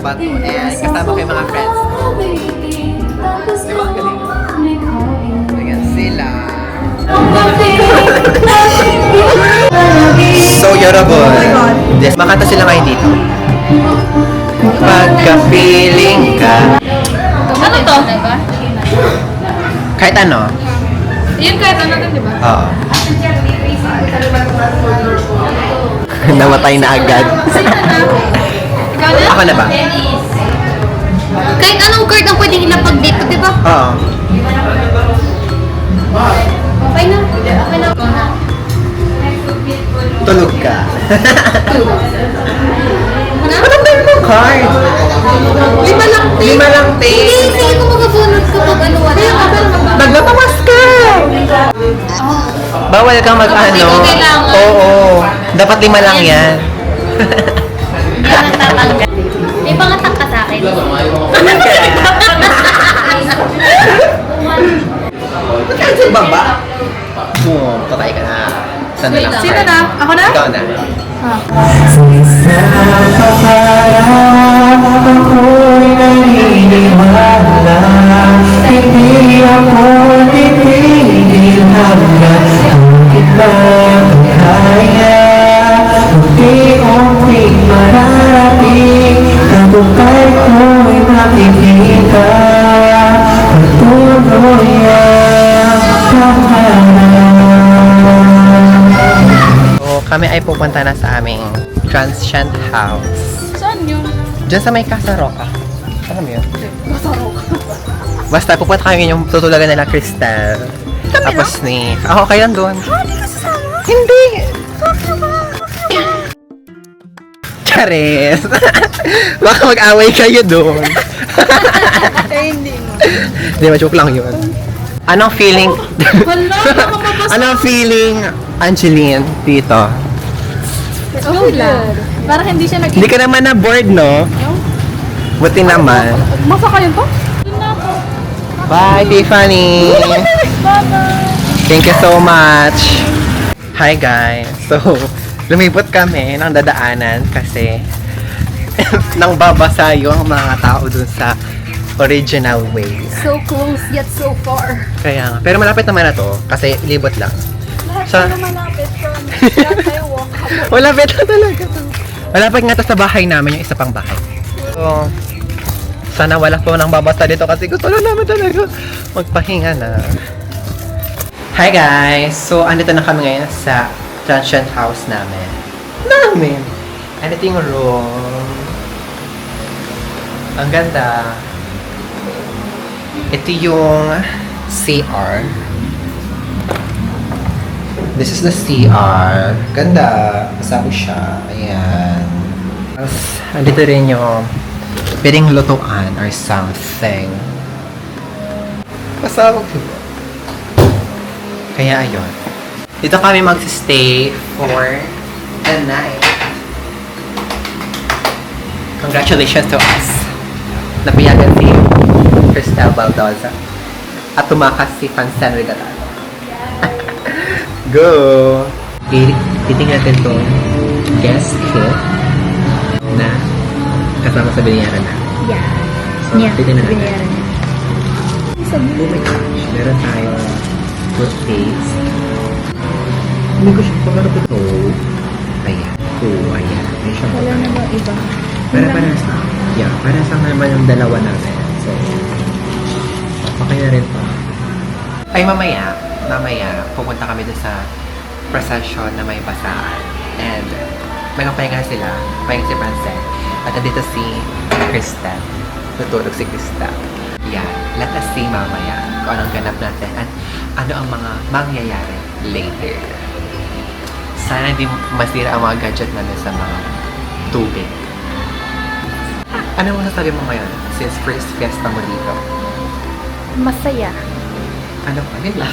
bato. And kasama ko yung mga friends. Diba? Galing. Ayan sila. So, Yorobon. Yes, makanta sila ngayon dito. Pagka-feeling ka. Ano to? Diba? Kahit ano. Yun kahit ano to, diba? Oo. Namatay na agad. Sino na? Ikaw na? Ako na ba? Kahit anong card ang pwedeng ilapag dito, diba? Oo. Okay na. Okay na. Ikaw na. Tulog ka. Na? Anong tayo ng card? 5 lang, te. 5 lang, te. Hindi, sige ko magabunod ko pag ano wala. Naglatamas ka! Bawal kang mag-ano. Hindi ko kailangan. Oo. Dapat 5 lang yan. Hindi ako nagtatanggal. May pangatang ka sa akin. Ba't ka sa baba? Oo, patay ka na. Sana lang. Sino na? Ako na? Ikaw na. Ako'y naniniwala, hindi ako titigil hanggang ang iba kaya. Unti-unti mararating, tagumpay ko'y makikita. Patuloy ang kahanan. So, kami ay pupunta na sa aming transient house. Saan yun? Diyan sa may Casa Roca. Alam mo yun? Basta pupunta kami yung tutulagan nila Crystal. Tapos ni... Ako kayo doon. Hindi ka sasama? Hindi! Charis! Baka mag-away kayo doon. Hindi mo. Hindi, ma-joke lang yun. Anong feeling... Hala, baka mabasa. Anong feeling, Angeline, dito? Okay lang. Parang hindi siya Hindi ka naman na-bored, no? Buti naman. Masa kayo to? Yun na ako. Bye, Tiffany! Bye-bye. Thank you so much! Hi, guys! So, lumipot kami ng dadaanan kasi nang babasa yung mga tao dun sa original way. So close yet so far. Kaya nga. Pero malapit naman na to kasi libot lang. Lahat Sa- tayo malapit from lahat tayo walk up. Malapit na talaga to. Malapit nga to sa bahay namin, yung isa pang bahay. So, sana wala po nang babasa dito kasi gusto na namin talaga magpahinga na. Hi guys! So, andito na kami ngayon sa transient house namin. And ito yung room. Ang ganda. Ito yung CR. This is the CR. Ganda. Kasama siya. Ayan. Tapos, andito rin yung pwedeng lutuan or something. Kasama ko. Kaya ayun. Dito kami mag-stay for the night. Congratulations to us. Napiyagan si Cristel Baldoza. At tumakas si Fansan Regalado. Go! Titingnan natin itong guest kit na kasama sa binyaran na. Yeah. So, titingnan natin. Binayaran niya. Oh my gosh, meron tayong toothpaste. Hindi ko siya kung ano ba ito. Ayan. Oh, ayan. May siya Wala na ba iba? para sa, yeah, para sa naman yung dalawa namin. So, okay na rin po. Ay, mamaya, pupunta kami doon sa procession na may basaan. And, may kapahinga sila. Pahinga si Francel. At nandito si Crystal. Tutulog si Crystal. Yeah, let us see mamaya kung anong ganap natin at ano ang mga mangyayari later. Sana hindi masira ang mga gadget namin sa mga tubig. Ano mo sasabi mo ngayon since first fiesta mo dito? Masaya. Ano pa nila?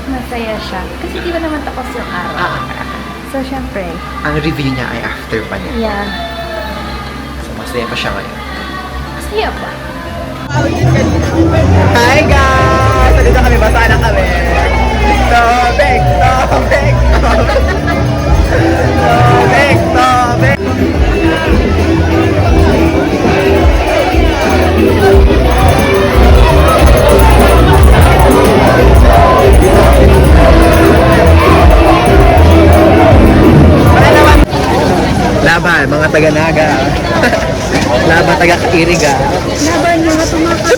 Masaya siya. Kasi di ba naman tapos yung araw? So, syempre. Ang reveal niya ay after pa niya. Yeah. So, masaya pa siya ngayon. Masaya pa. Hi guys! Nandito kami, basaan na kami. Tobek! Tobek! Tobek! Tobek! Yan, mga taga-naga. Laban taga-Iriga. Laban mga tumakas.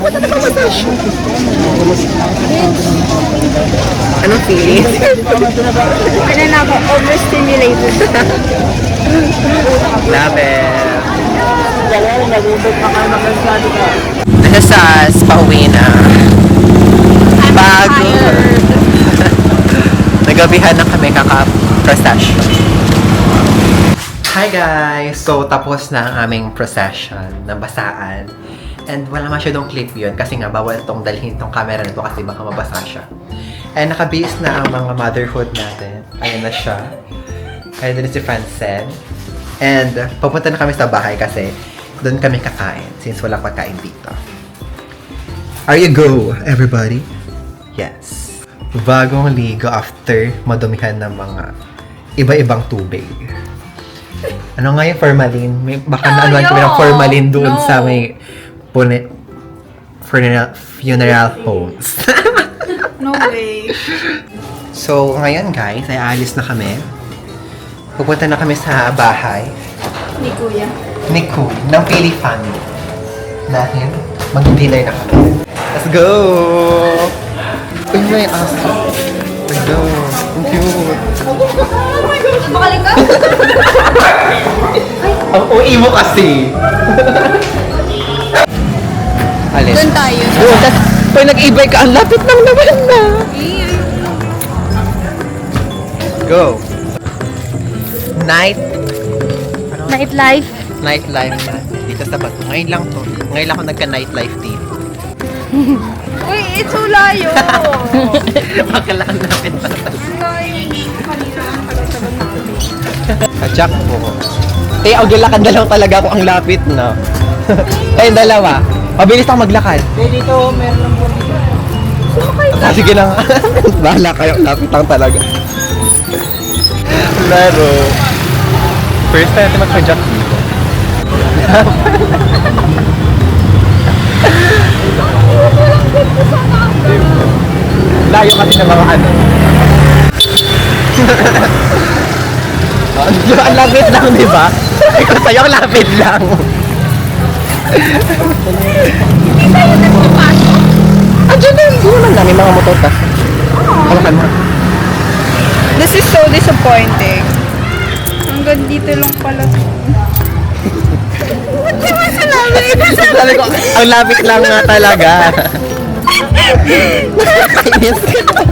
Anong feeling? Ano na ako, overstimulated. Love it. Ano sa pauwi na? Bago. Nagabihan na kami kaka-procession. Hi guys! So, tapos na ang aming procession ng basaan. And wala masyadong clip yun kasi nga bawal itong dalhin itong camera nito kasi baka mabasa siya. And nakabihis na ang mga motherhood natin. Ayan na siya. Ayan din si Francen. And pupunta na kami sa bahay kasi doon kami kakain since walang pagkain dito. Are you go, everybody? Yes. Bagong ligo after madumihan ng mga iba-ibang tubig. Ano nga yung formalin? May, baka naanuan kami ng formalin doon sa may funeral homes. No way. So, ngayon guys, ay alis na kami. Pupunta na kami sa bahay Ni Kuya. ni Kuy, ng Pili family. Dahil mag-dinner na kami. Let's go! Uy, may aso. Let's go. Ang cute. Oh my gosh, bakaling ka? Ang ui mo kasi. Alin? Doon tayo. Oo, tas pag nag-ibay ka, ang lapit lang naman na. Go. Nightlife. Nightlife na. Dito sa Bato. Ngayon lang to. Ngayon lang ako nagka-nightlife dito. Uy, it's so layo. Bakala ang lapit pa talaga. Kanina ang pagkasaban natin. Jack po. Eh, aglakad na lang talaga ako ang lapit na. Kayong dalawa. Mabilis lang maglakad. Dito, meron lang po dito. Ah, sige lang. Bahala kayo. Lapit lang talaga. Laro. First time natin magpa-jack dito. Layo kasi ng mga ano. Ang lapit lang, di ba? Ikaw sa'yo, ang lapit lang. Hindi tayo nagpapasok. Andiyan na, hindi naman namin mga motor ka. Halakan mo. This is so disappointing. Hanggang dito lang pala. Ba't di mo sinabi? Sabi ko, ang lapit lang nga talaga. Nakakainis ka.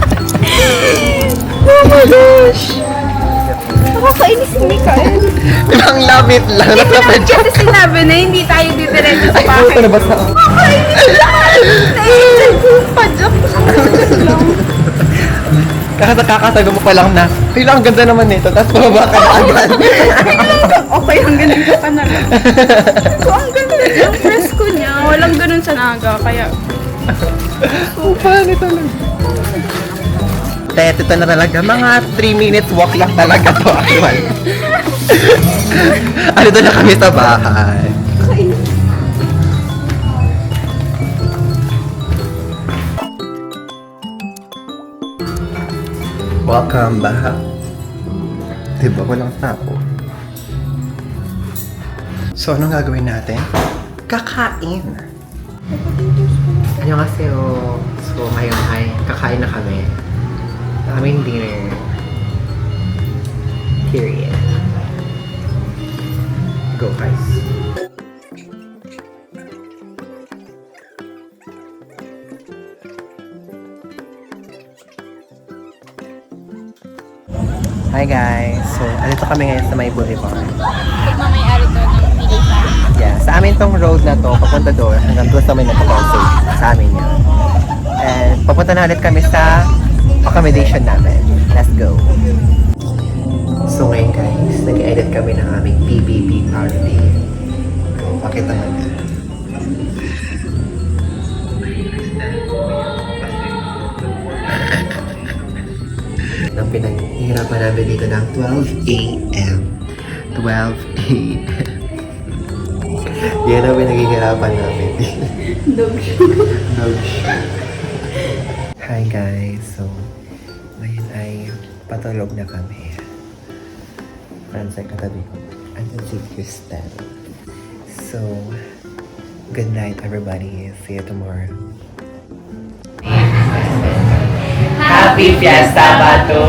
Oh my gosh! Nakakainis ni Mikael. Di ba ang lapit lang? Hindi ko naman Nagpapadyak. kasi sinabi na hindi tayo didiretso sa Ay, bahay. puto na basta. Nakakainis lang! Naisip ko yung padyak. Kakatago mo pa lang na, kailangan ang ganda naman nito, tapos bumaba ka na agad. Okay, ang ganda ka na lang. So, ang ganda yung presko niya. Walang ganun sa Naga, kaya... Ang funny talaga. Ito na talaga, mga 3 minutes walk lang talaga to actual. Dito na kami sa bahay. Welcome back. Diba walang tao? So, anong gagawin natin? Kakain! Annyeonghaseyo. So, ngayon ay kakain na kami. Aming dinner. Period. Go, guys. Hi guys! So, andito kami ngayon sa May Boulevard. Pagmamayari to ng Pilipan. Yeah, sa amin tong road na to, papunta doon, hanggang doon sa may nagpapasok. Sa amin yan. And papunta na ulit kami sa accommodation namin. Let's go! So ngayon guys, nag-edit kami ng aming PBB party. Pakita mo na. Nang pinaghirapan namin dito ng 12 a.m. 12 a.m. Yan ang pinaghihirapan namin. Dog show. Hi guys, so ngayon ay patulog na kami. Friends ay katabi ko. andun si Crystal. So, good night everybody. See you tomorrow. Happy Fiesta Bato!